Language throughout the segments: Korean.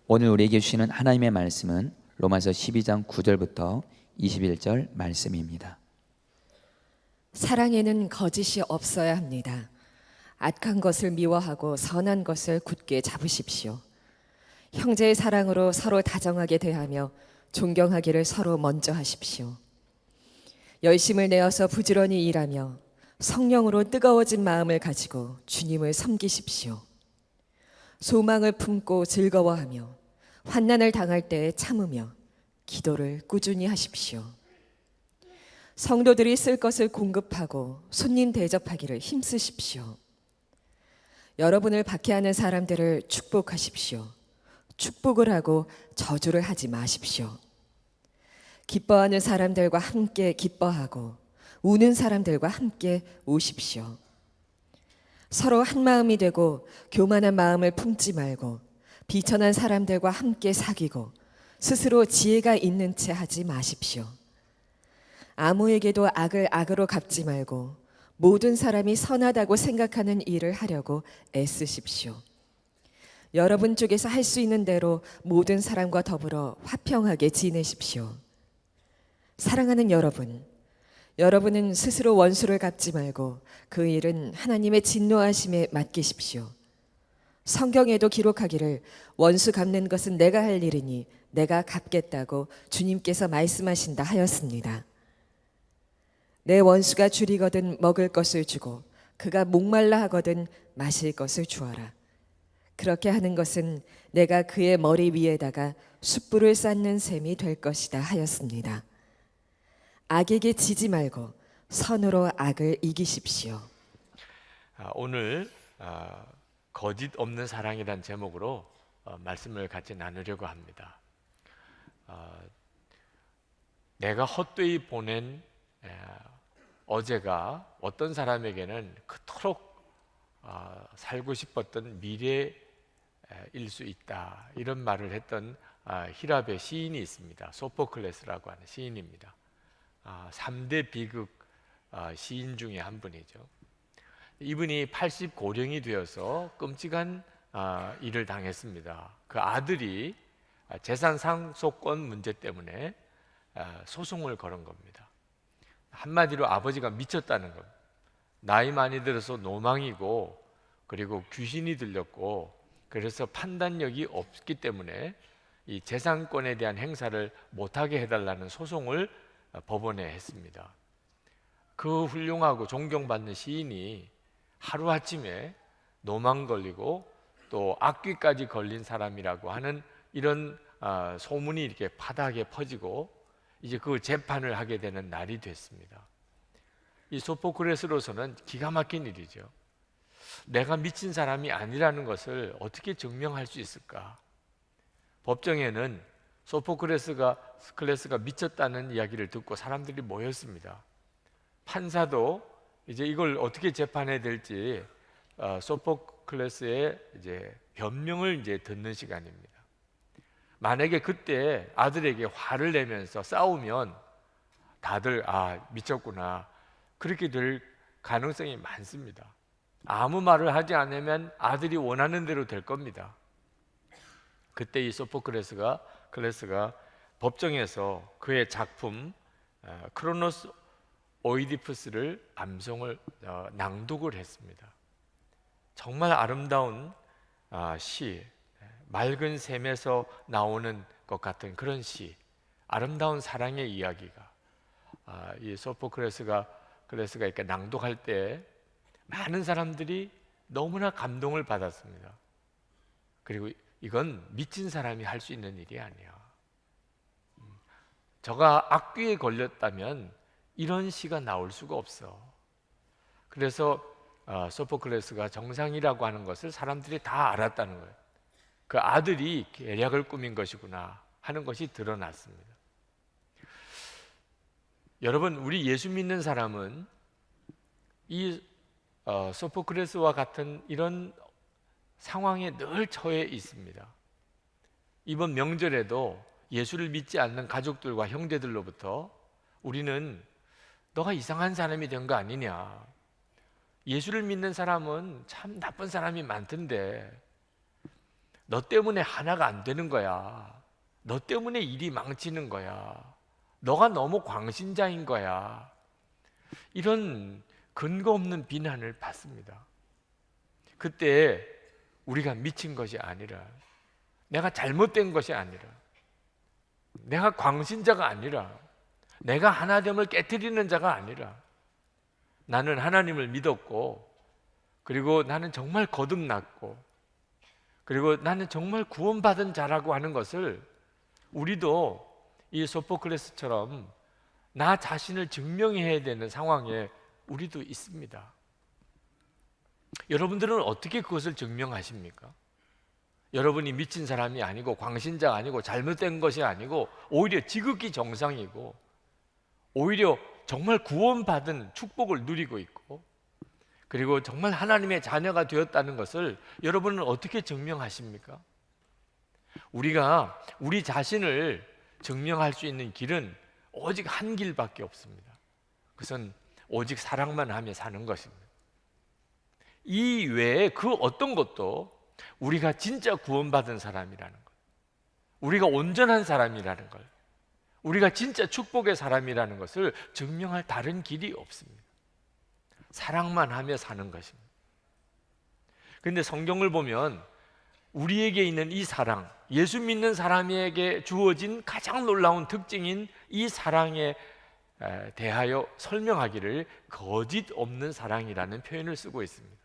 오늘 우리에게 주시는 하나님의 말씀은 로마서 12장 9절부터 21절 말씀입니다. 사랑에는 거짓이 없어야 합니다. 악한 것을 미워하고 선한 것을 굳게 잡으십시오. 형제의 사랑으로 서로 다정하게 대하며 존경하기를 서로 먼저 하십시오. 열심을 내어서 부지런히 일하며 성령으로 뜨거워진 마음을 가지고 주님을 섬기십시오. 소망을 품고 즐거워하며 환난을 당할 때에 참으며 기도를 꾸준히 하십시오. 성도들이 쓸 것을 공급하고 손님 대접하기를 힘쓰십시오. 여러분을 박해하는 사람들을 축복하십시오. 축복을 하고 저주를 하지 마십시오. 기뻐하는 사람들과 함께 기뻐하고 우는 사람들과 함께 우십시오. 서로 한 마음이 되고 교만한 마음을 품지 말고 비천한 사람들과 함께 사귀고 스스로 지혜가 있는 채 하지 마십시오. 아무에게도 악을 악으로 갚지 말고 모든 사람이 선하다고 생각하는 일을 하려고 애쓰십시오. 여러분 쪽에서 할 수 있는 대로 모든 사람과 더불어 화평하게 지내십시오. 사랑하는 여러분, 여러분은 스스로 원수를 갚지 말고 그 일은 하나님의 진노하심에 맡기십시오. 성경에도 기록하기를 원수 갚는 것은 내가 할 일이니 내가 갚겠다고 주님께서 말씀하신다 하였습니다. 내 원수가 줄이거든 먹을 것을 주고 그가 목말라 하거든 마실 것을 주어라. 그렇게 하는 것은 내가 그의 머리 위에다가 숯불을 쌓는 셈이 될 것이다 하였습니다. 악에게 지지 말고 선으로 악을 이기십시오. 오늘 거짓 없는 사랑이란 제목으로 말씀을 같이 나누려고 합니다. 내가 헛되이 보낸 어제가 어떤 사람에게는 그토록 살고 싶었던 미래일 수 있다, 이런 말을 했던 히랍의 시인이 있습니다. 소포클레스라고 하는 시인입니다. 3대 비극 시인 중에 한 분이죠. 이분이 80고령이 되어서 끔찍한 일을 당했습니다. 그 아들이 재산 상속권 문제 때문에 소송을 걸은 겁니다. 한마디로 아버지가 미쳤다는 겁니다. 나이 많이 들어서 노망이고 그리고 귀신이 들렸고 그래서 판단력이 없기 때문에 이 재산권에 대한 행사를 못하게 해달라는 소송을 법원에 했습니다. 그 훌륭하고 존경받는 시인이 하루아침에 노망 걸리고 또 악귀까지 걸린 사람이라고 하는 이런 소문이 이렇게 바닥에 퍼지고 이제 그 재판을 하게 되는 날이 됐습니다. 이 소포크레스로서는 기가 막힌 일이죠. 내가 미친 사람이 아니라는 것을 어떻게 증명할 수 있을까? 법정에는 소포크레스가 미쳤다는 이야기를 듣고 사람들이 모였습니다. 판사도 이제 이걸 어떻게 재판해야 될지 소포클레스의 이제 변명을 이제 듣는 시간입니다. 만약에 그때 아들에게 화를 내면서 싸우면 다들 미쳤구나, 그렇게 될 가능성이 많습니다. 아무 말을 하지 않으면 아들이 원하는 대로 될 겁니다. 그때 이 소포클레스가 법정에서 그의 작품 크로노스 오이디푸스를 암송을 낭독을 했습니다. 정말 아름다운 시, 맑은 샘에서 나오는 것 같은 그런 시, 아름다운 사랑의 이야기가 이 소포클레스가 이렇게 낭독할 때 많은 사람들이 너무나 감동을 받았습니다. 그리고 이건 미친 사람이 할 수 있는 일이 아니야. 저가 악귀에 걸렸다면 이런 시가 나올 수가 없어. 그래서 소포클레스가 정상이라고 하는 것을 사람들이 다 알았다는 거예요. 그 아들이 계략을 꾸민 것이구나 하는 것이 드러났습니다. 여러분, 우리 예수 믿는 사람은 이 소포클레스와 같은 이런 상황에 늘 처해 있습니다. 이번 명절에도 예수를 믿지 않는 가족들과 형제들로부터 우리는 너가 이상한 사람이 된 거 아니냐, 예수를 믿는 사람은 참 나쁜 사람이 많던데 너 때문에 하나가 안 되는 거야. 너 때문에 일이 망치는 거야. 너가 너무 광신자인 거야. 이런 근거 없는 비난을 받습니다. 그때 우리가 미친 것이 아니라, 내가 잘못된 것이 아니라, 내가 광신자가 아니라, 내가 하나됨을 깨트리는 자가 아니라, 나는 하나님을 믿었고, 그리고 나는 정말 거듭났고, 그리고 나는 정말 구원받은 자라고 하는 것을 우리도 이 소포클레스처럼 나 자신을 증명해야 되는 상황에 우리도 있습니다. 여러분들은 어떻게 그것을 증명하십니까? 여러분이 미친 사람이 아니고 광신자가 아니고 잘못된 것이 아니고 오히려 지극히 정상이고 오히려 정말 구원받은 축복을 누리고 있고 그리고 정말 하나님의 자녀가 되었다는 것을 여러분은 어떻게 증명하십니까? 우리가 우리 자신을 증명할 수 있는 길은 오직 한 길밖에 없습니다. 그것은 오직 사랑만 하며 사는 것입니다. 이 외에 그 어떤 것도 우리가 진짜 구원받은 사람이라는 것, 우리가 온전한 사람이라는 걸, 우리가 진짜 축복의 사람이라는 것을 증명할 다른 길이 없습니다. 사랑만 하며 사는 것입니다. 그런데 성경을 보면 우리에게 있는 이 사랑, 예수 믿는 사람에게 주어진 가장 놀라운 특징인 이 사랑에 대하여 설명하기를 거짓 없는 사랑이라는 표현을 쓰고 있습니다.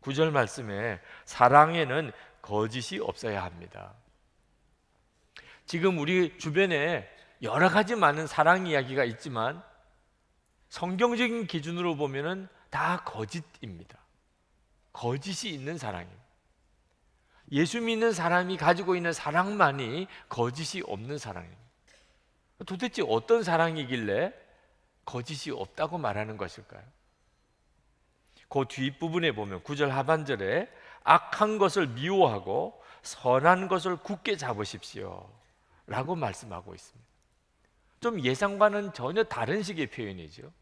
9절 말씀에 사랑에는 거짓이 없어야 합니다. 지금 우리 주변에 여러 가지 많은 사랑 이야기가 있지만 성경적인 기준으로 보면은 다 거짓입니다. 거짓이 있는 사랑입니다. 예수 믿는 사람이 가지고 있는 사랑만이 거짓이 없는 사랑입니다. 도대체 어떤 사랑이길래 거짓이 없다고 말하는 것일까요? 그 뒷부분에 보면 9절 하반절에 악한 것을 미워하고 선한 것을 굳게 잡으십시오 라고 말씀하고 있습니다. 좀 예상과는 전혀 다른 식의 표현이죠.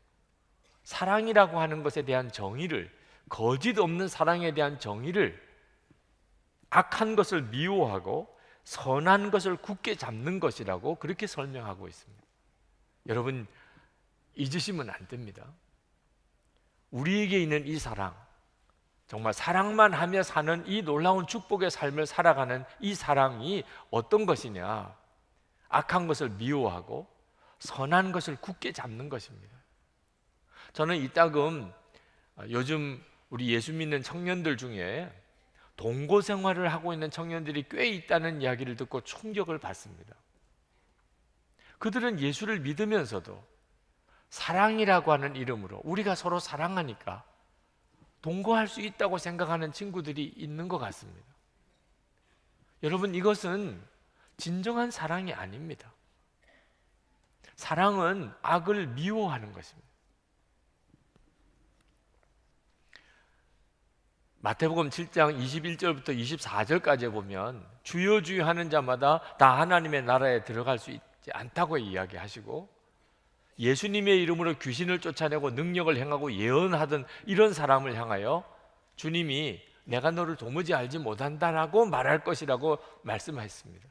사랑이라고 하는 것에 대한 정의를, 거짓 없는 사랑에 대한 정의를 악한 것을 미워하고 선한 것을 굳게 잡는 것이라고 그렇게 설명하고 있습니다. 여러분 잊으시면 안 됩니다. 우리에게 있는 이 사랑, 정말 사랑만 하며 사는 이 놀라운 축복의 삶을 살아가는 이 사랑이 어떤 것이냐? 악한 것을 미워하고 선한 것을 굳게 잡는 것입니다. 저는 이따금 요즘 우리 예수 믿는 청년들 중에 동거 생활을 하고 있는 청년들이 꽤 있다는 이야기를 듣고 충격을 받습니다. 그들은 예수를 믿으면서도 사랑이라고 하는 이름으로 우리가 서로 사랑하니까 동거할 수 있다고 생각하는 친구들이 있는 것 같습니다. 여러분 이것은 진정한 사랑이 아닙니다. 사랑은 악을 미워하는 것입니다. 마태복음 7장 21절부터 24절까지 보면 주여 주여 하는 자마다 다 하나님의 나라에 들어갈 수 있지 않다고 이야기하시고 예수님의 이름으로 귀신을 쫓아내고 능력을 행하고 예언하던 이런 사람을 향하여 주님이 내가 너를 도무지 알지 못한다라고 말할 것이라고 말씀하셨습니다.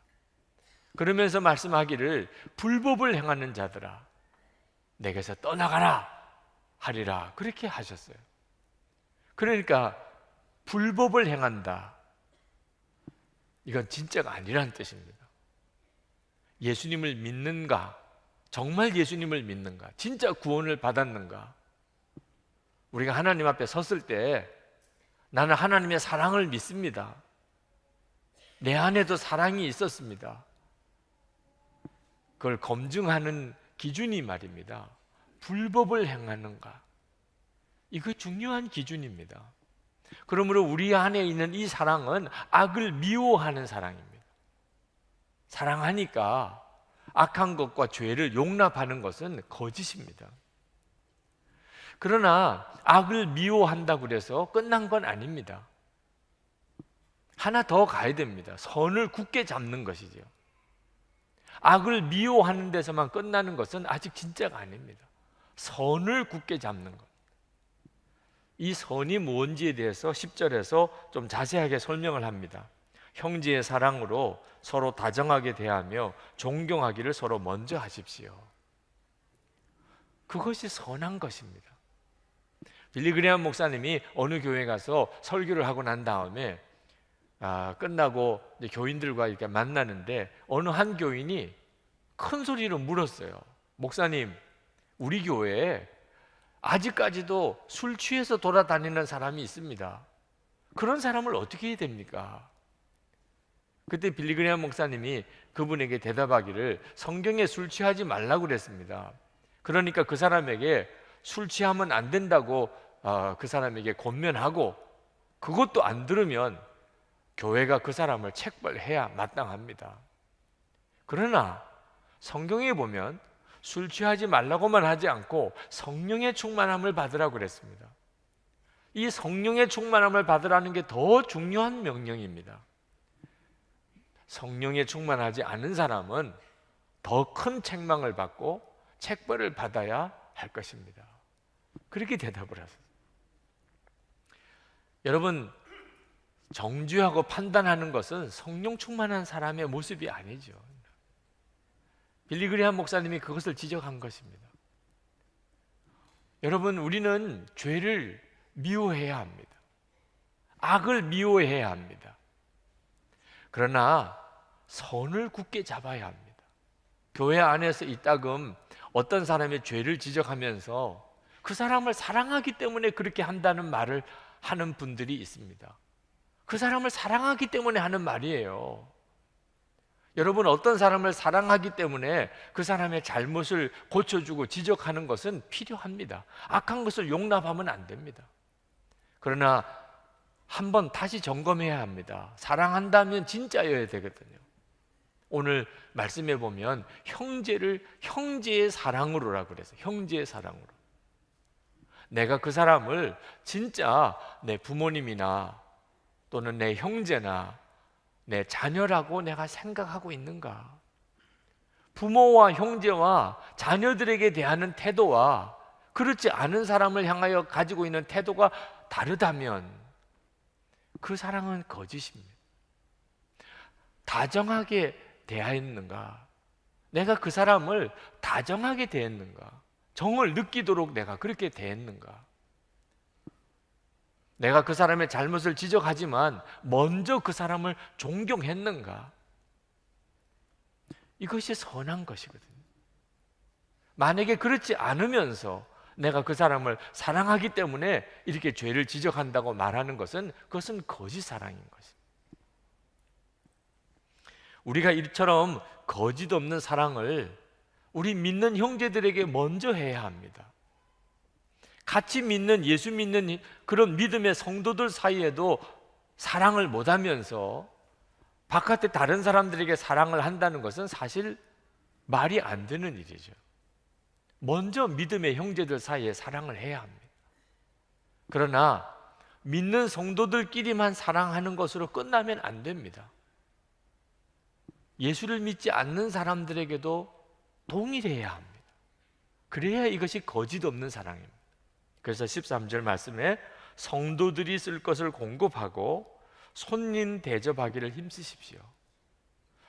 그러면서 말씀하기를 불법을 행하는 자들아 내게서 떠나가라 하리라 그렇게 하셨어요. 그러니까 불법을 행한다, 이건 진짜가 아니라는 뜻입니다. 예수님을 믿는가? 정말 예수님을 믿는가? 진짜 구원을 받았는가? 우리가 하나님 앞에 섰을 때 나는 하나님의 사랑을 믿습니다. 내 안에도 사랑이 있었습니다. 그걸 검증하는 기준이 말입니다. 불법을 행하는가? 이거 중요한 기준입니다. 그러므로 우리 안에 있는 이 사랑은 악을 미워하는 사랑입니다. 사랑하니까 악한 것과 죄를 용납하는 것은 거짓입니다. 그러나 악을 미워한다고 해서 끝난 건 아닙니다. 하나 더 가야 됩니다. 선을 굳게 잡는 것이죠. 악을 미워하는 데서만 끝나는 것은 아직 진짜가 아닙니다. 선을 굳게 잡는 것. 이 선이 뭔지에 대해서 10절에서 좀 자세하게 설명을 합니다. 형제의 사랑으로 서로 다정하게 대하며 존경하기를 서로 먼저 하십시오. 그것이 선한 것입니다. 빌리그레함 목사님이 어느 교회 가서 설교를 하고 난 다음에 끝나고 이제 교인들과 이렇게 만나는데 어느 한 교인이 큰 소리로 물었어요. 목사님, 우리 교회에 아직까지도 술 취해서 돌아다니는 사람이 있습니다. 그런 사람을 어떻게 해야 됩니까? 그때 빌리그레함 목사님이 그분에게 대답하기를 성경에 술 취하지 말라고 그랬습니다. 그러니까 그 사람에게 술 취하면 안 된다고 그 사람에게 권면하고, 그것도 안 들으면 교회가 그 사람을 책벌해야 마땅합니다. 그러나 성경에 보면 술 취하지 말라고만 하지 않고 성령의 충만함을 받으라고 그랬습니다. 이 성령의 충만함을 받으라는 게 더 중요한 명령입니다. 성령에 충만하지 않은 사람은 더 큰 책망을 받고 책벌을 받아야 할 것입니다. 그렇게 대답을 하셨어요. 여러분, 정죄하고 판단하는 것은 성령 충만한 사람의 모습이 아니죠. 빌리그레함 목사님이 그것을 지적한 것입니다. 여러분, 우리는 죄를 미워해야 합니다. 악을 미워해야 합니다. 그러나 선을 굳게 잡아야 합니다. 교회 안에서 이따금 어떤 사람의 죄를 지적하면서 그 사람을 사랑하기 때문에 그렇게 한다는 말을 하는 분들이 있습니다. 그 사람을 사랑하기 때문에 하는 말이에요. 여러분, 어떤 사람을 사랑하기 때문에 그 사람의 잘못을 고쳐주고 지적하는 것은 필요합니다. 악한 것을 용납하면 안 됩니다. 그러나 한번 다시 점검해야 합니다. 사랑한다면 진짜여야 되거든요. 오늘 말씀해 보면 형제를 형제의 사랑으로라고 그래서 형제의 사랑으로. 내가 그 사람을 진짜 내 부모님이나 또는 내 형제나 내 자녀라고 내가 생각하고 있는가? 부모와 형제와 자녀들에게 대하는 태도와 그렇지 않은 사람을 향하여 가지고 있는 태도가 다르다면 그 사랑은 거짓입니다. 다정하게 대하였는가? 내가 그 사람을 다정하게 대했는가? 정을 느끼도록 내가 그렇게 대했는가? 내가 그 사람의 잘못을 지적하지만 먼저 그 사람을 존경했는가? 이것이 선한 것이거든요. 만약에 그렇지 않으면서 내가 그 사람을 사랑하기 때문에 이렇게 죄를 지적한다고 말하는 것은 그것은 거짓 사랑인 것입니다. 우리가 이처럼 거짓 없는 사랑을 우리 믿는 형제들에게 먼저 해야 합니다. 같이 믿는, 예수 믿는 그런 믿음의 성도들 사이에도 사랑을 못하면서 바깥에 다른 사람들에게 사랑을 한다는 것은 사실 말이 안 되는 일이죠. 먼저 믿음의 형제들 사이에 사랑을 해야 합니다. 그러나 믿는 성도들끼리만 사랑하는 것으로 끝나면 안 됩니다. 예수를 믿지 않는 사람들에게도 동일해야 합니다. 그래야 이것이 거짓 없는 사랑입니다. 그래서 13절 말씀에 성도들이 쓸 것을 공급하고 손님 대접하기를 힘쓰십시오.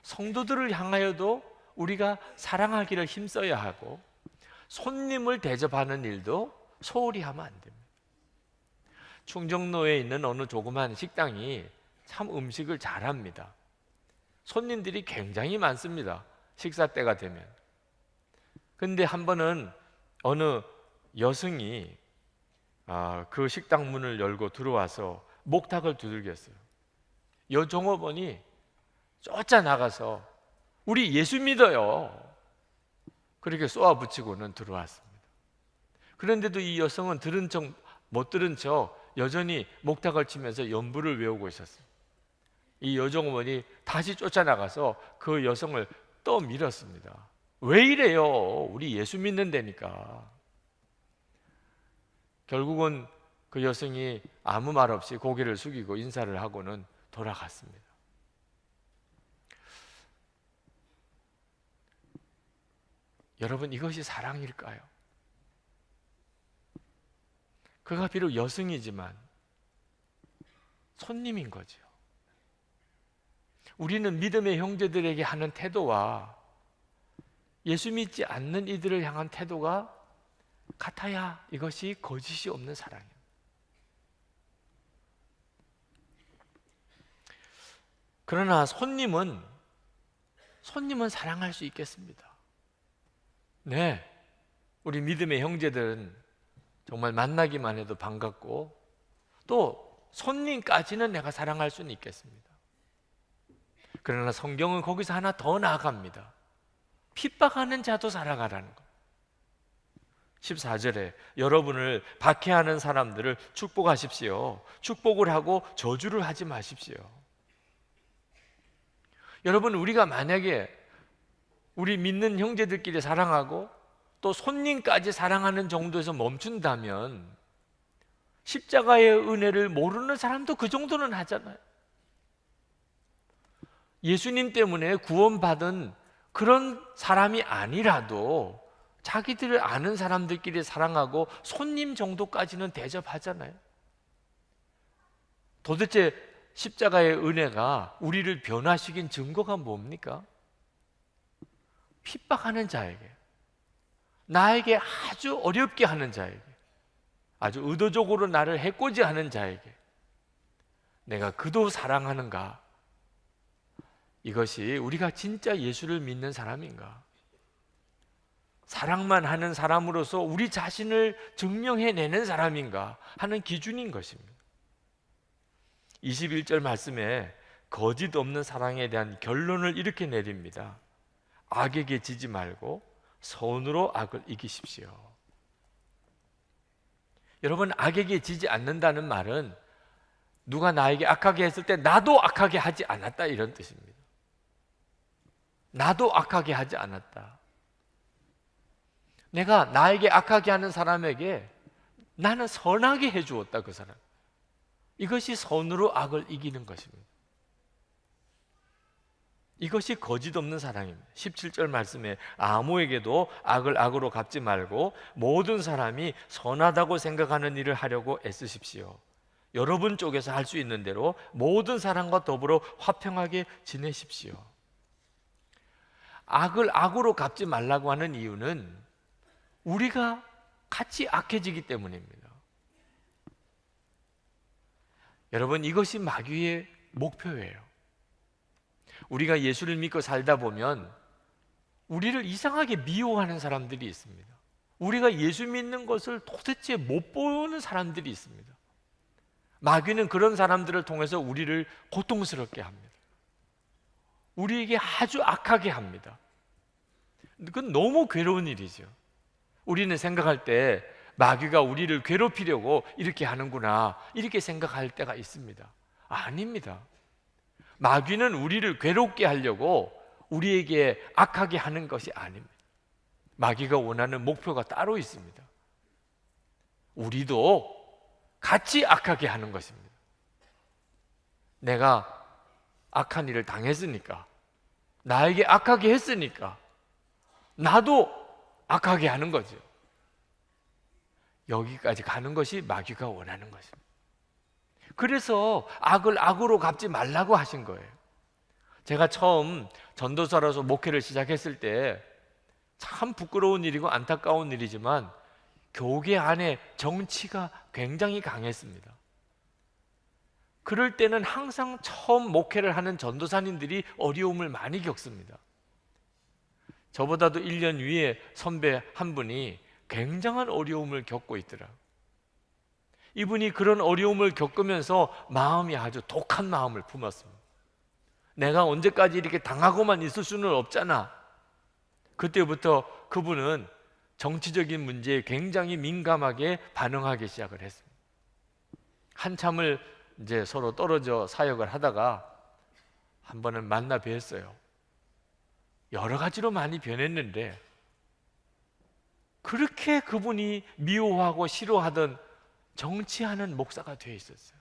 성도들을 향하여도 우리가 사랑하기를 힘써야 하고 손님을 대접하는 일도 소홀히 하면 안 됩니다. 충정로에 있는 어느 조그만 식당이 참 음식을 잘합니다. 손님들이 굉장히 많습니다. 식사 때가 되면. 근데 한 번은 어느 여성이 그 식당 문을 열고 들어와서 목탁을 두들겼어요. 여종업원이 쫓아나가서 우리 예수 믿어요, 그렇게 쏘아붙이고는 들어왔습니다. 그런데도 이 여성은 들은 척 못 들은 척 여전히 목탁을 치면서 연부를 외우고 있었어요. 이 여종업원이 다시 쫓아나가서 그 여성을 또 밀었습니다. 왜 이래요? 우리 예수 믿는 데니까. 결국은 그 여성이 아무 말 없이 고개를 숙이고 인사를 하고는 돌아갔습니다. 여러분, 이것이 사랑일까요? 그가 비록 여성이지만 손님인 거죠. 우리는 믿음의 형제들에게 하는 태도와 예수 믿지 않는 이들을 향한 태도가 같아야 이것이 거짓이 없는 사랑입니다. 그러나 손님은 사랑할 수 있겠습니다. 네, 우리 믿음의 형제들은 정말 만나기만 해도 반갑고 또 손님까지는 내가 사랑할 수는 있겠습니다. 그러나 성경은 거기서 하나 더 나아갑니다. 핍박하는 자도 사랑하라는 것. 14절에 여러분을 박해하는 사람들을 축복하십시오. 축복을 하고 저주를 하지 마십시오. 여러분, 우리가 만약에 우리 믿는 형제들끼리 사랑하고 또 손님까지 사랑하는 정도에서 멈춘다면 십자가의 은혜를 모르는 사람도 그 정도는 하잖아요. 예수님 때문에 구원받은 그런 사람이 아니라도 자기들을 아는 사람들끼리 사랑하고 손님 정도까지는 대접하잖아요. 도대체 십자가의 은혜가 우리를 변화시킨 증거가 뭡니까? 핍박하는 자에게, 나에게 아주 어렵게 하는 자에게, 아주 의도적으로 나를 해코지하는 자에게 내가 그도 사랑하는가? 이것이 우리가 진짜 예수를 믿는 사람인가? 사랑만 하는 사람으로서 우리 자신을 증명해내는 사람인가 하는 기준인 것입니다. 21절 말씀에 거짓 없는 사랑에 대한 결론을 이렇게 내립니다. 악에게 지지 말고 선으로 악을 이기십시오. 여러분, 악에게 지지 않는다는 말은 누가 나에게 악하게 했을 때 나도 악하게 하지 않았다, 이런 뜻입니다. 나도 악하게 하지 않았다. 내가 나에게 악하게 하는 사람에게 나는 선하게 해주었다, 그 사람. 이것이 선으로 악을 이기는 것입니다. 이것이 거짓 없는 사랑입니다. 17절 말씀에 아무에게도 악을 악으로 갚지 말고 모든 사람이 선하다고 생각하는 일을 하려고 애쓰십시오. 여러분 쪽에서 할 수 있는 대로 모든 사람과 더불어 화평하게 지내십시오. 악을 악으로 갚지 말라고 하는 이유는 우리가 같이 악해지기 때문입니다. 여러분, 이것이 마귀의 목표예요. 우리가 예수를 믿고 살다 보면 우리를 이상하게 미워하는 사람들이 있습니다. 우리가 예수 믿는 것을 도대체 못 보는 사람들이 있습니다. 마귀는 그런 사람들을 통해서 우리를 고통스럽게 합니다. 우리에게 아주 악하게 합니다. 그건 너무 괴로운 일이죠. 우리는 생각할 때 마귀가 우리를 괴롭히려고 이렇게 하는구나, 이렇게 생각할 때가 있습니다. 아닙니다. 마귀는 우리를 괴롭게 하려고 우리에게 악하게 하는 것이 아닙니다. 마귀가 원하는 목표가 따로 있습니다. 우리도 같이 악하게 하는 것입니다. 내가 악한 일을 당했으니까, 나에게 악하게 했으니까 나도 악하게 하는 거죠. 여기까지 가는 것이 마귀가 원하는 것입니다. 그래서 악을 악으로 갚지 말라고 하신 거예요. 제가 처음 전도사로서 목회를 시작했을 때 참 부끄러운 일이고 안타까운 일이지만 교계 안에 정치가 굉장히 강했습니다. 그럴 때는 항상 처음 목회를 하는 전도사님들이 어려움을 많이 겪습니다. 저보다도 1년 위에 선배 한 분이 굉장한 어려움을 겪고 있더라고요. 이분이 그런 어려움을 겪으면서 마음이 아주 독한 마음을 품었습니다. 내가 언제까지 이렇게 당하고만 있을 수는 없잖아. 그때부터 그분은 정치적인 문제에 굉장히 민감하게 반응하기 시작을 했습니다. 한참을 이제 서로 떨어져 사역을 하다가 한 번은 만나 뵀어요. 여러 가지로 많이 변했는데 그렇게 그분이 미워하고 싫어하던 정치하는 목사가 되어 있었어요.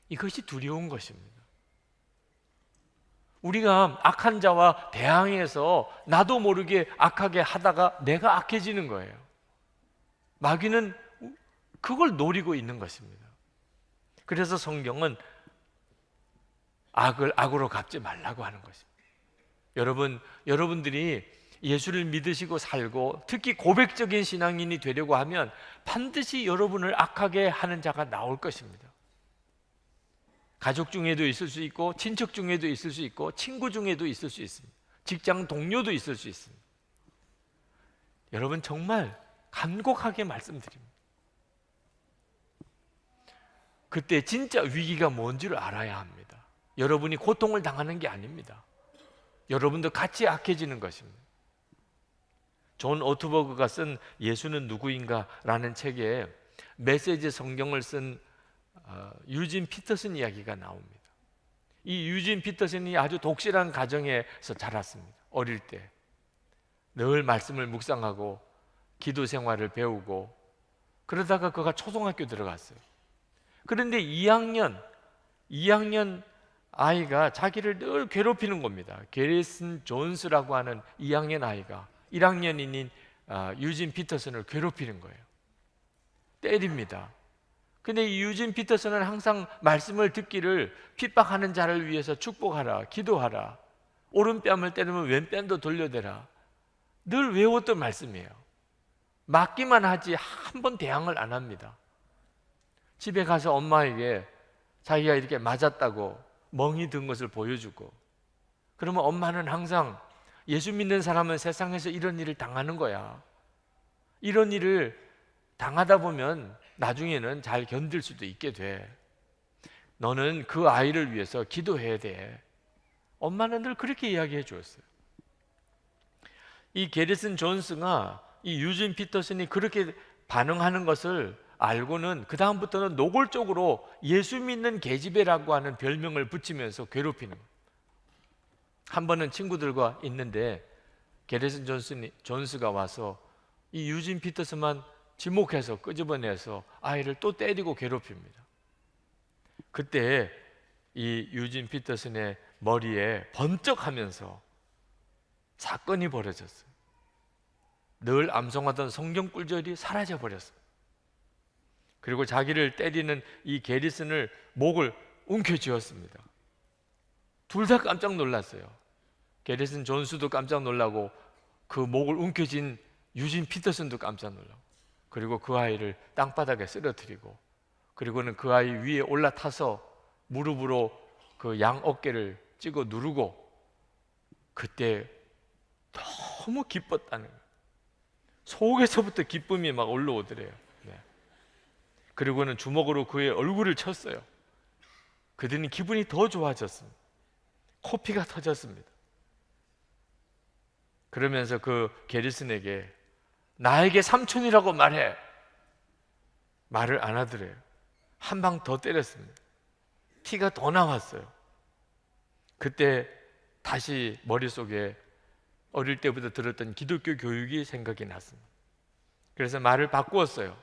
이것이 두려운 것입니다. 우리가 악한 자와 대항해서 나도 모르게 악하게 하다가 내가 악해지는 거예요. 마귀는 그걸 노리고 있는 것입니다. 그래서 성경은 악을 악으로 갚지 말라고 하는 것입니다. 여러분들이 예수를 믿으시고 살고 특히 고백적인 신앙인이 되려고 하면 반드시 여러분을 악하게 하는 자가 나올 것입니다. 가족 중에도 있을 수 있고 친척 중에도 있을 수 있고 친구 중에도 있을 수 있습니다. 직장 동료도 있을 수 있습니다. 여러분 정말 간곡하게 말씀드립니다. 그때 진짜 위기가 뭔지를 알아야 합니다. 여러분이 고통을 당하는 게 아닙니다. 여러분도 같이 악해지는 것입니다. 존 오트버그가 쓴 예수는 누구인가 라는 책에 메시지 성경을 쓴 유진 피터슨 이야기가 나옵니다. 이 유진 피터슨이 아주 독실한 가정에서 자랐습니다. 어릴 때 늘 말씀을 묵상하고 기도 생활을 배우고 그러다가 그가 초등학교 들어갔어요. 그런데 2학년 아이가 자기를 늘 괴롭히는 겁니다. 게리슨 존스라고 하는 2학년 아이가 1학년인 유진 피터슨을 괴롭히는 거예요. 때립니다. 근데 이 유진 피터슨은 항상 말씀을 듣기를 핍박하는 자를 위해서 축복하라, 기도하라, 오른뺨을 때리면 왼뺨도 돌려대라, 늘 외웠던 말씀이에요. 맞기만 하지 한 번 대항을 안 합니다. 집에 가서 엄마에게 자기가 이렇게 맞았다고 멍이 든 것을 보여주고, 그러면 엄마는 항상 예수 믿는 사람은 세상에서 이런 일을 당하는 거야, 이런 일을 당하다 보면 나중에는 잘 견딜 수도 있게 돼, 너는 그 아이를 위해서 기도해야 돼. 엄마는 늘 그렇게 이야기해 주었어요. 이 게리슨 존스가 이 유진 피터슨이 그렇게 반응하는 것을 알고는 그 다음부터는 노골적으로 예수 믿는 계집애라고 하는 별명을 붙이면서 괴롭히는 거예요. 한 번은 친구들과 있는데 게리슨 존스가 와서 이 유진 피터슨만 지목해서 끄집어내서 아이를 또 때리고 괴롭힙니다. 그때 이 유진 피터슨의 머리에 번쩍하면서 사건이 벌어졌어요. 늘 암송하던 성경 꿀절이 사라져 버렸어요. 그리고 자기를 때리는 이 게리슨을 목을 움켜쥐었습니다. 둘 다 깜짝 놀랐어요. 게리슨 존스도 깜짝 놀라고 그 목을 움켜쥔 유진 피터슨도 깜짝 놀라고, 그리고 그 아이를 땅바닥에 쓰러뜨리고, 그리고는 그 아이 위에 올라타서 무릎으로 그 양 어깨를 찍어 누르고, 그때 너무 기뻤다는 거예요. 속에서부터 기쁨이 막 올라오더래요. 네. 그리고는 주먹으로 그의 얼굴을 쳤어요. 그들은 기분이 더 좋아졌습니다. 코피가 터졌습니다. 그러면서 그 게리슨에게 나에게 삼촌이라고 말해. 말을 안 하더래요. 한 방 더 때렸습니다. 피가 더 나왔어요. 그때 다시 머릿속에 어릴 때부터 들었던 기독교 교육이 생각이 났습니다. 그래서 말을 바꾸었어요.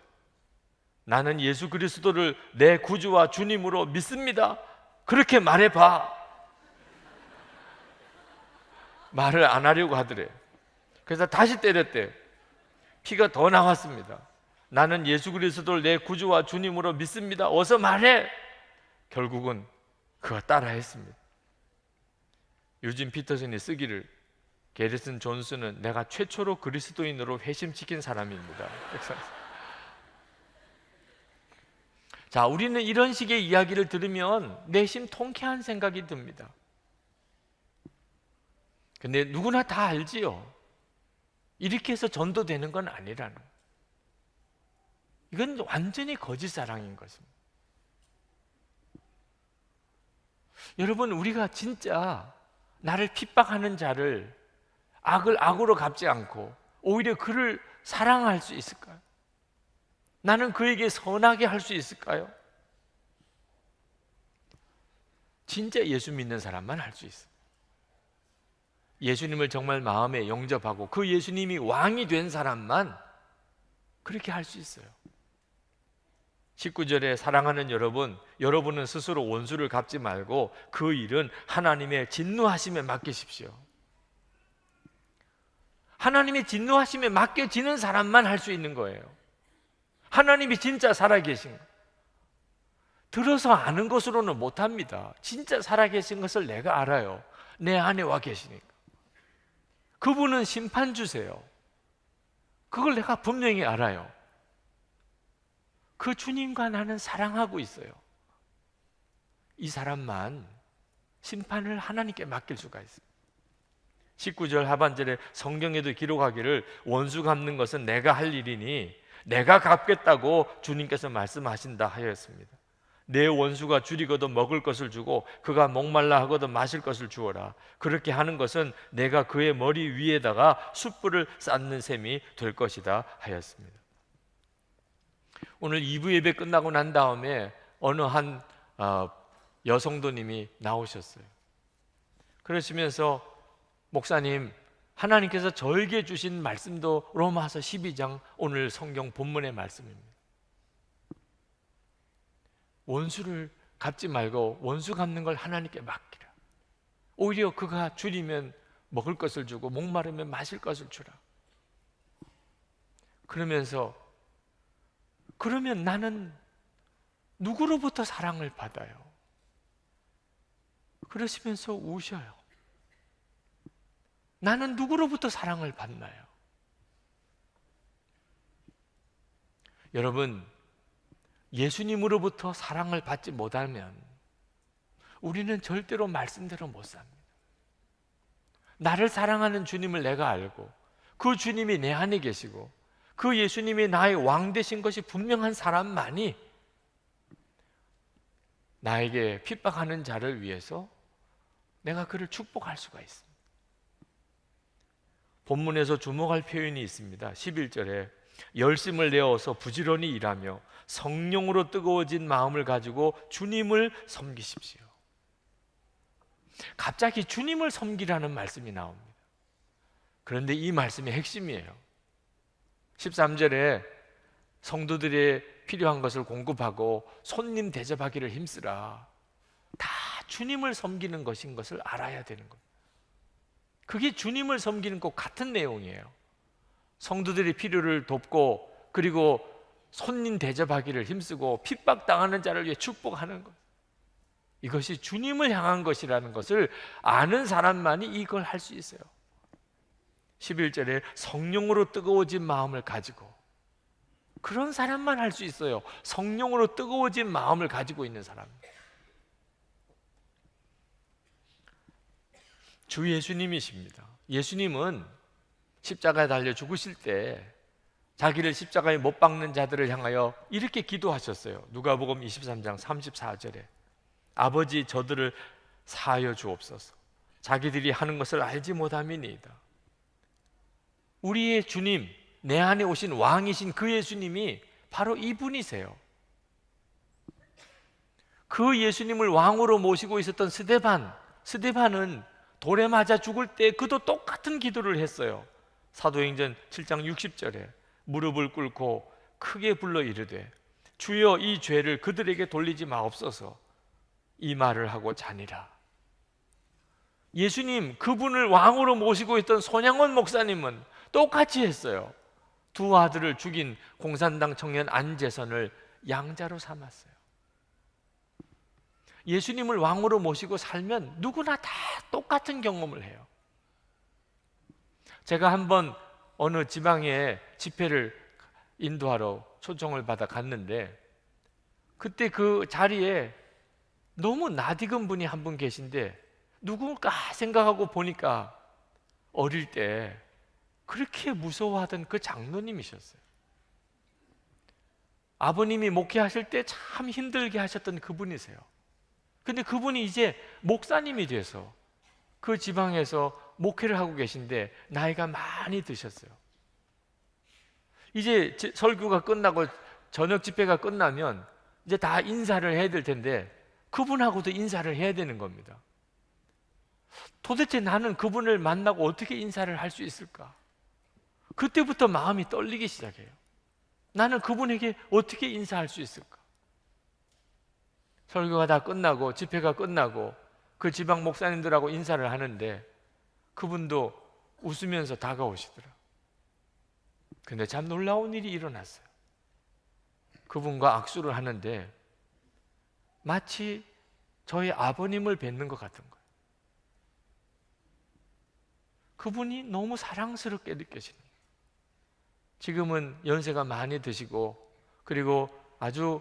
나는 예수 그리스도를 내 구주와 주님으로 믿습니다. 그렇게 말해봐. 말을 안 하려고 하더래요. 그래서 다시 때렸대요. 피가 더 나왔습니다. 나는 예수 그리스도를 내 구주와 주님으로 믿습니다. 어서 말해. 결국은 그가 따라했습니다. 유진 피터슨이 쓰기를, 게리슨 존스는 내가 최초로 그리스도인으로 회심시킨 사람입니다. 자, 우리는 이런 식의 이야기를 들으면 내심 통쾌한 생각이 듭니다. 근데 누구나 다 알지요. 이렇게 해서 전도되는 건 아니라는. 이건 완전히 거짓 사랑인 것입니다. 여러분, 우리가 진짜 나를 핍박하는 자를 악을 악으로 갚지 않고 오히려 그를 사랑할 수 있을까요? 나는 그에게 선하게 할 수 있을까요? 진짜 예수 믿는 사람만 할 수 있어요. 예수님을 정말 마음에 영접하고 그 예수님이 왕이 된 사람만 그렇게 할 수 있어요. 19절에 사랑하는 여러분, 여러분은 스스로 원수를 갚지 말고 그 일은 하나님의 진노하심에 맡기십시오. 하나님의 진노하심에 맡겨지는 사람만 할 수 있는 거예요. 하나님이 진짜 살아계신 거예요. 들어서 아는 것으로는 못합니다. 진짜 살아계신 것을 내가 알아요. 내 안에 와 계시니까. 그분은 심판주세요. 그걸 내가 분명히 알아요. 그 주님과 나는 사랑하고 있어요. 이 사람만 심판을 하나님께 맡길 수가 있습니다. 19절 하반절에 성경에도 기록하기를 원수 갚는 것은 내가 할 일이니 내가 갚겠다고 주님께서 말씀하신다 하였습니다. 내 원수가 줄이거든 먹을 것을 주고 그가 목말라 하거든 마실 것을 주어라. 그렇게 하는 것은 내가 그의 머리 위에다가 숯불을 쌓는 셈이 될 것이다 하였습니다. 오늘 2부 예배 끝나고 난 다음에 어느 한 여성도님이 나오셨어요. 그러시면서 목사님, 하나님께서 저에게 주신 말씀도 로마서 12장 오늘 성경 본문의 말씀입니다. 원수를 갚지 말고 원수 갚는 걸 하나님께 맡기라. 오히려 그가 줄이면 먹을 것을 주고 목마르면 마실 것을 주라. 그러면서 그러면 나는 누구로부터 사랑을 받아요? 그러시면서 우셔요. 나는 누구로부터 사랑을 받나요? 여러분, 예수님으로부터 사랑을 받지 못하면 우리는 절대로 말씀대로 못 삽니다. 나를 사랑하는 주님을 내가 알고 그 주님이 내 안에 계시고 그 예수님이 나의 왕 되신 것이 분명한 사람만이 나에게 핍박하는 자를 위해서 내가 그를 축복할 수가 있습니다. 본문에서 주목할 표현이 있습니다. 11절에 열심을 내어서 부지런히 일하며 성령으로 뜨거워진 마음을 가지고 주님을 섬기십시오. 갑자기 주님을 섬기라는 말씀이 나옵니다. 그런데 이 말씀의 핵심이에요. 13절에 성도들의 필요한 것을 공급하고 손님 대접하기를 힘쓰라. 다 주님을 섬기는 것인 것을 알아야 되는 겁니다. 그게 주님을 섬기는 것 같은 내용이에요. 성도들의 필요를 돕고 그리고 손님 대접하기를 힘쓰고 핍박당하는 자를 위해 축복하는 것, 이것이 주님을 향한 것이라는 것을 아는 사람만이 이걸 할 수 있어요. 11절에 성령으로 뜨거워진 마음을 가지고, 그런 사람만 할 수 있어요. 성령으로 뜨거워진 마음을 가지고 있는 사람. 주 예수님이십니다. 예수님은 십자가에 달려 죽으실 때 자기를 십자가에 못 박는 자들을 향하여 이렇게 기도하셨어요. 누가복음 23장 34절에 아버지, 저들을 사하여 주옵소서. 자기들이 하는 것을 알지 못함이니이다. 우리의 주님, 내 안에 오신 왕이신 그 예수님이 바로 이분이세요. 그 예수님을 왕으로 모시고 있었던 스데반은 돌에 맞아 죽을 때 그도 똑같은 기도를 했어요. 사도행전 7장 60절에 무릎을 꿇고 크게 불러 이르되 주여 이 죄를 그들에게 돌리지 마옵소서, 이 말을 하고 자니라. 예수님, 그분을 왕으로 모시고 있던 손양원 목사님은 똑같이 했어요. 두 아들을 죽인 공산당 청년 안재선을 양자로 삼았어요. 예수님을 왕으로 모시고 살면 누구나 다 똑같은 경험을 해요. 제가 한번 어느 지방에 집회를 인도하러 초청을 받아 갔는데, 그때 그 자리에 너무 낯익은 분이 한 분 계신데 누굴까 생각하고 보니까 어릴 때 그렇게 무서워하던 그 장로님이셨어요. 아버님이 목회하실 때 참 힘들게 하셨던 그분이세요. 근데 그분이 이제 목사님이 돼서 그 지방에서 목회를 하고 계신데 나이가 많이 드셨어요. 이제 설교가 끝나고 저녁 집회가 끝나면 이제 다 인사를 해야 될 텐데 그분하고도 인사를 해야 되는 겁니다. 도대체 나는 그분을 만나고 어떻게 인사를 할 수 있을까? 그때부터 마음이 떨리기 시작해요. 나는 그분에게 어떻게 인사할 수 있을까? 설교가 다 끝나고 집회가 끝나고 그 지방 목사님들하고 인사를 하는데 그분도 웃으면서 다가오시더라. 근데 참 놀라운 일이 일어났어요. 그분과 악수를 하는데 마치 저희 아버님을 뵙는 것 같은 거예요. 그분이 너무 사랑스럽게 느껴지는 거예요. 지금은 연세가 많이 드시고 그리고 아주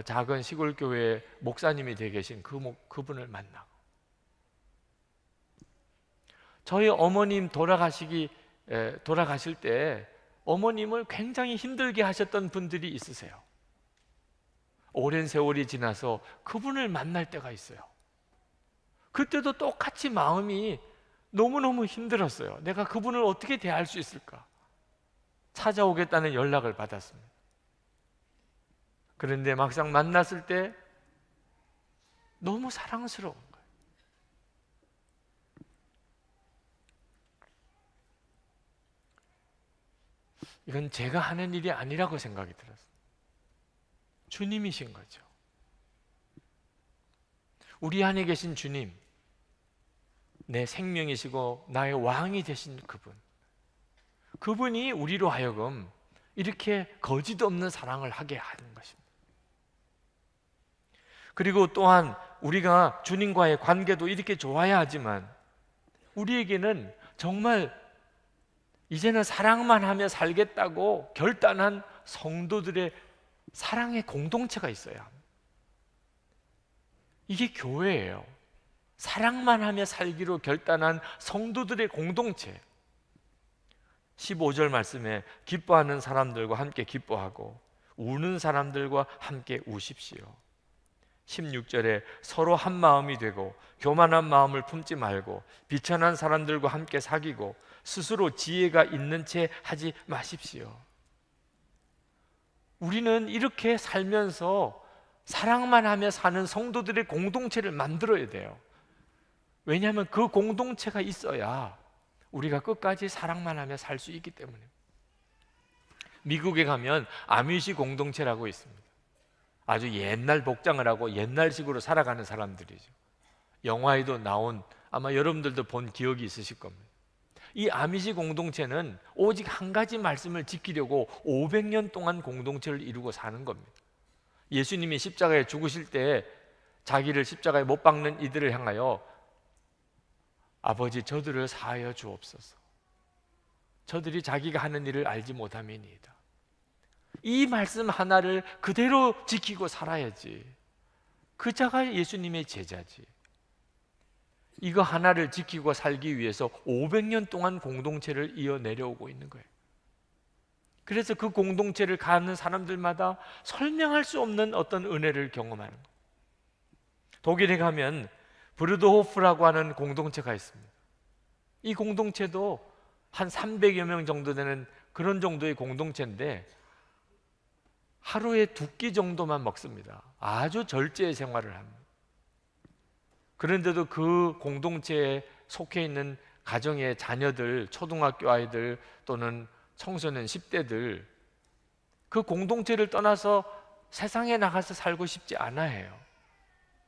작은 시골 교회에 목사님이 되어 계신 그분을 만나고, 저희 어머님 돌아가실 때 어머님을 굉장히 힘들게 하셨던 분들이 있으세요. 오랜 세월이 지나서 그분을 만날 때가 있어요. 그때도 똑같이 마음이 너무너무 힘들었어요. 내가 그분을 어떻게 대할 수 있을까? 찾아오겠다는 연락을 받았습니다. 그런데 막상 만났을 때 너무 사랑스러운 거예요. 이건 제가 하는 일이 아니라고 생각이 들었어요. 주님이신 거죠. 우리 안에 계신 주님, 내 생명이시고 나의 왕이 되신 그분이 우리로 하여금 이렇게 거짓 없는 사랑을 하게 하는 것입니다. 그리고 또한 우리가 주님과의 관계도 이렇게 좋아야 하지만 우리에게는 정말 이제는 사랑만 하며 살겠다고 결단한 성도들의 사랑의 공동체가 있어야 합니다. 이게 교회예요. 사랑만 하며 살기로 결단한 성도들의 공동체. 15절 말씀에 기뻐하는 사람들과 함께 기뻐하고 우는 사람들과 함께 우십시오. 16절에 서로 한 마음이 되고 교만한 마음을 품지 말고 비천한 사람들과 함께 사귀고 스스로 지혜가 있는 채 하지 마십시오. 우리는 이렇게 살면서 사랑만 하며 사는 성도들의 공동체를 만들어야 돼요. 왜냐하면 그 공동체가 있어야 우리가 끝까지 사랑만 하며 살 수 있기 때문에. 미국에 가면 아미시 공동체라고 있습니다. 아주 옛날 복장을 하고 옛날식으로 살아가는 사람들이죠. 영화에도 나온, 아마 여러분들도 본 기억이 있으실 겁니다. 이 아미시 공동체는 오직 한 가지 말씀을 지키려고 500년 동안 공동체를 이루고 사는 겁니다. 예수님이 십자가에 죽으실 때 자기를 십자가에 못 박는 이들을 향하여 아버지 저들을 사하여 주옵소서. 저들이 자기가 하는 일을 알지 못함이니이다. 이 말씀 하나를 그대로 지키고 살아야지. 그 자가 예수님의 제자지. 이거 하나를 지키고 살기 위해서 500년 동안 공동체를 이어내려오고 있는 거예요. 그래서 그 공동체를 가는 사람들마다 설명할 수 없는 어떤 은혜를 경험하는 거예요. 독일에 가면 브루드호프라고 하는 공동체가 있습니다. 이 공동체도 한 300여 명 정도 되는 그런 정도의 공동체인데 하루에 2끼 정도만 먹습니다. 아주 절제의 생활을 합니다. 그런데도 그 공동체에 속해 있는 가정의 자녀들, 초등학교 아이들 또는 청소년 10대들, 그 공동체를 떠나서 세상에 나가서 살고 싶지 않아 해요.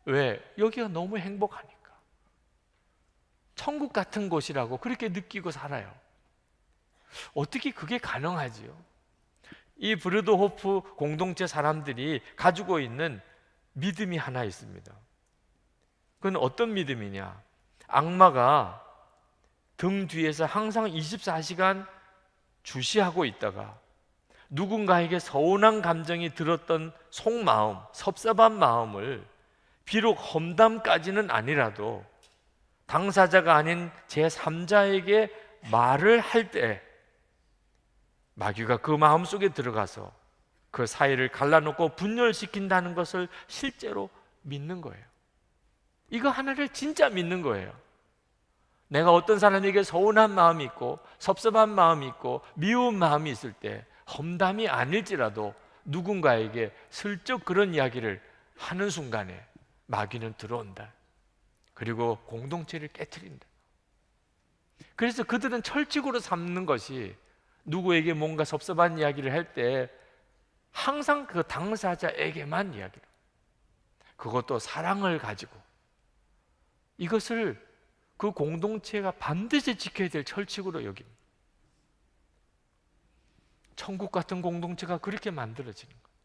왜? 여기가 너무 행복하니까. 천국 같은 곳이라고 그렇게 느끼고 살아요. 어떻게 그게 가능하지요? 이 브르드호프 공동체 사람들이 가지고 있는 믿음이 하나 있습니다. 그건 어떤 믿음이냐? 악마가 등 뒤에서 항상 24시간 주시하고 있다가 누군가에게 서운한 감정이 들었던 속마음, 섭섭한 마음을 비록 험담까지는 아니라도 당사자가 아닌 제3자에게 말을 할 때 마귀가 그 마음속에 들어가서 그 사이를 갈라놓고 분열시킨다는 것을 실제로 믿는 거예요. 이거 하나를 진짜 믿는 거예요. 내가 어떤 사람에게 서운한 마음이 있고 섭섭한 마음이 있고 미운 마음이 있을 때 험담이 아닐지라도 누군가에게 슬쩍 그런 이야기를 하는 순간에 마귀는 들어온다. 그리고 공동체를 깨트린다. 그래서 그들은 철칙으로 삼는 것이 누구에게 뭔가 섭섭한 이야기를 할 때 항상 그 당사자에게만 이야기를, 그것도 사랑을 가지고, 이것을 그 공동체가 반드시 지켜야 될 철칙으로 여깁니다. 천국 같은 공동체가 그렇게 만들어지는 거예요.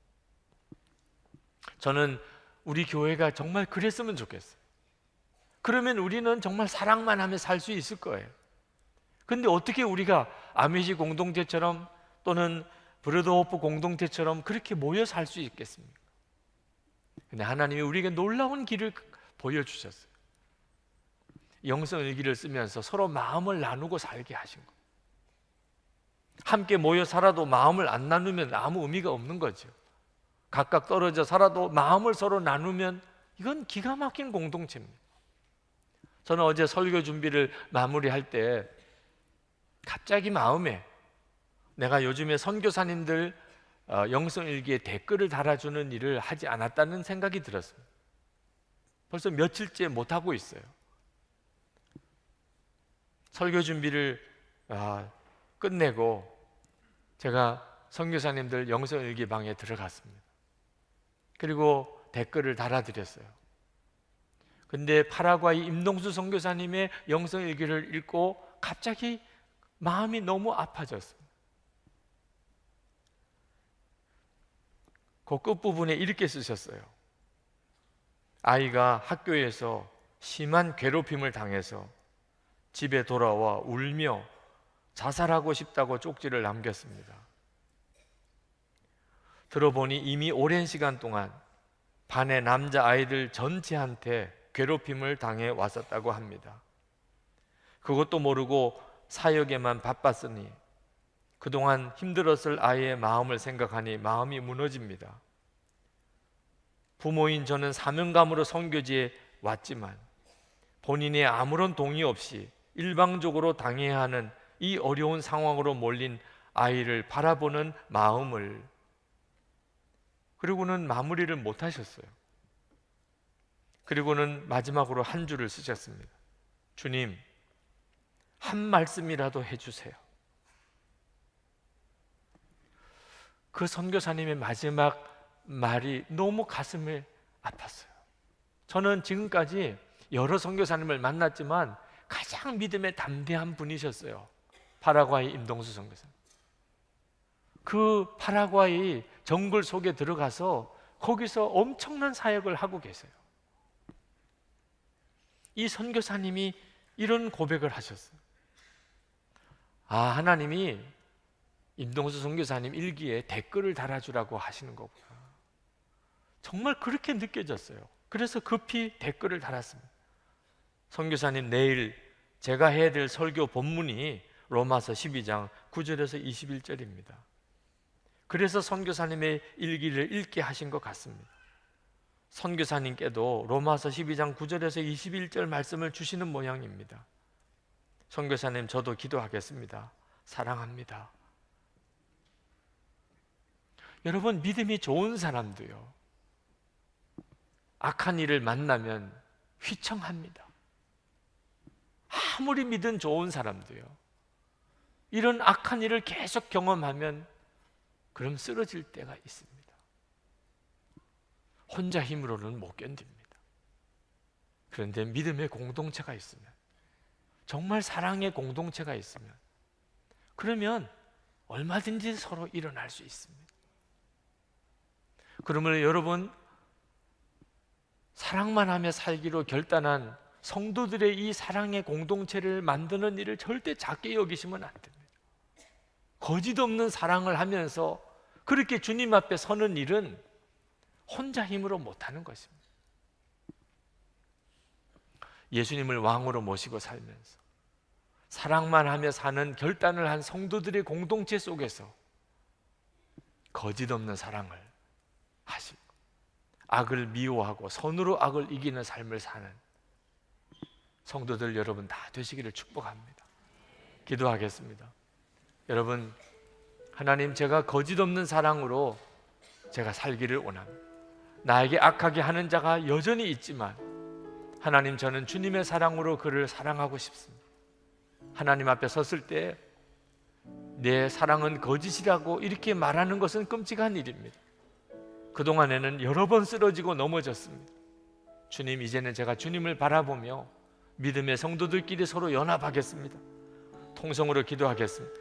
저는 우리 교회가 정말 그랬으면 좋겠어요. 그러면 우리는 정말 사랑만 하며 살 수 있을 거예요. 근데 어떻게 우리가 아미시 공동체처럼 또는 브러더호프 공동체처럼 그렇게 모여 살 수 있겠습니까? 근데 하나님이 우리에게 놀라운 길을 보여주셨어요. 영성일기를 쓰면서 서로 마음을 나누고 살게 하신 거예요. 함께 모여 살아도 마음을 안 나누면 아무 의미가 없는 거죠. 각각 떨어져 살아도 마음을 서로 나누면 이건 기가 막힌 공동체입니다. 저는 어제 설교 준비를 마무리할 때 갑자기 마음에 내가 요즘에 선교사님들 영성일기에 댓글을 달아주는 일을 하지 않았다는 생각이 들었습니다. 벌써 며칠째 못하고 있어요. 설교 준비를 끝내고 제가 선교사님들 영성일기 방에 들어갔습니다. 그리고 댓글을 달아드렸어요. 근데 파라과이 임동수 선교사님의 영성일기를 읽고 갑자기 마음이 너무 아파졌습니다. 그 끝부분에 이렇게 쓰셨어요. 아이가 학교에서 심한 괴롭힘을 당해서 집에 돌아와 울며 자살하고 싶다고 쪽지를 남겼습니다. 들어보니 이미 오랜 시간 동안 반의 남자아이들 전체한테 괴롭힘을 당해 왔었다고 합니다. 그것도 모르고 사역에만 바빴으니 그동안 힘들었을 아이의 마음을 생각하니 마음이 무너집니다. 부모인 저는 사명감으로 선교지에 왔지만 본인의 아무런 동의 없이 일방적으로 당해야 하는 이 어려운 상황으로 몰린 아이를 바라보는 마음을, 그리고는 마무리를 못 하셨어요. 그리고는 마지막으로 한 줄을 쓰셨습니다. 주님, 한 말씀이라도 해주세요. 그 선교사님의 마지막 말이 너무 가슴에 아팠어요. 저는 지금까지 여러 선교사님을 만났지만 가장 믿음에 담대한 분이셨어요. 파라과이 임동수 선교사님. 그 파라과이 정글 속에 들어가서 거기서 엄청난 사역을 하고 계세요. 이 선교사님이 이런 고백을 하셨어요. 하나님이 임동수 선교사님 일기에 댓글을 달아주라고 하시는 거구나. 정말 그렇게 느껴졌어요. 그래서 급히 댓글을 달았습니다. 선교사님, 내일 제가 해야 될 설교 본문이 로마서 12장 9절에서 21절입니다. 그래서 선교사님의 일기를 읽게 하신 것 같습니다. 선교사님께도 로마서 12장 9절에서 21절 말씀을 주시는 모양입니다. 선교사님, 저도 기도하겠습니다. 사랑합니다. 여러분, 믿음이 좋은 사람도요, 악한 일을 만나면 휘청합니다. 아무리 믿음 좋은 사람도요, 이런 악한 일을 계속 경험하면 그럼 쓰러질 때가 있습니다. 혼자 힘으로는 못 견딥니다. 그런데 믿음의 공동체가 있으면, 정말 사랑의 공동체가 있으면, 그러면 얼마든지 서로 일어날 수 있습니다. 그러면 여러분, 사랑만 하며 살기로 결단한 성도들의 이 사랑의 공동체를 만드는 일을 절대 작게 여기시면 안 됩니다. 거짓 없는 사랑을 하면서 그렇게 주님 앞에 서는 일은 혼자 힘으로 못하는 것입니다. 예수님을 왕으로 모시고 살면서 사랑만 하며 사는 결단을 한 성도들의 공동체 속에서 거짓 없는 사랑을 하시고 악을 미워하고 선으로 악을 이기는 삶을 사는 성도들 여러분 다 되시기를 축복합니다. 기도하겠습니다. 여러분, 하나님, 제가 거짓 없는 사랑으로 제가 살기를 원합니다. 나에게 악하게 하는 자가 여전히 있지만 하나님, 저는 주님의 사랑으로 그를 사랑하고 싶습니다. 하나님 앞에 섰을 때 내 사랑은 거짓이라고 이렇게 말하는 것은 끔찍한 일입니다. 그동안에는 여러 번 쓰러지고 넘어졌습니다. 주님, 이제는 제가 주님을 바라보며 믿음의 성도들끼리 서로 연합하겠습니다. 통성으로 기도하겠습니다.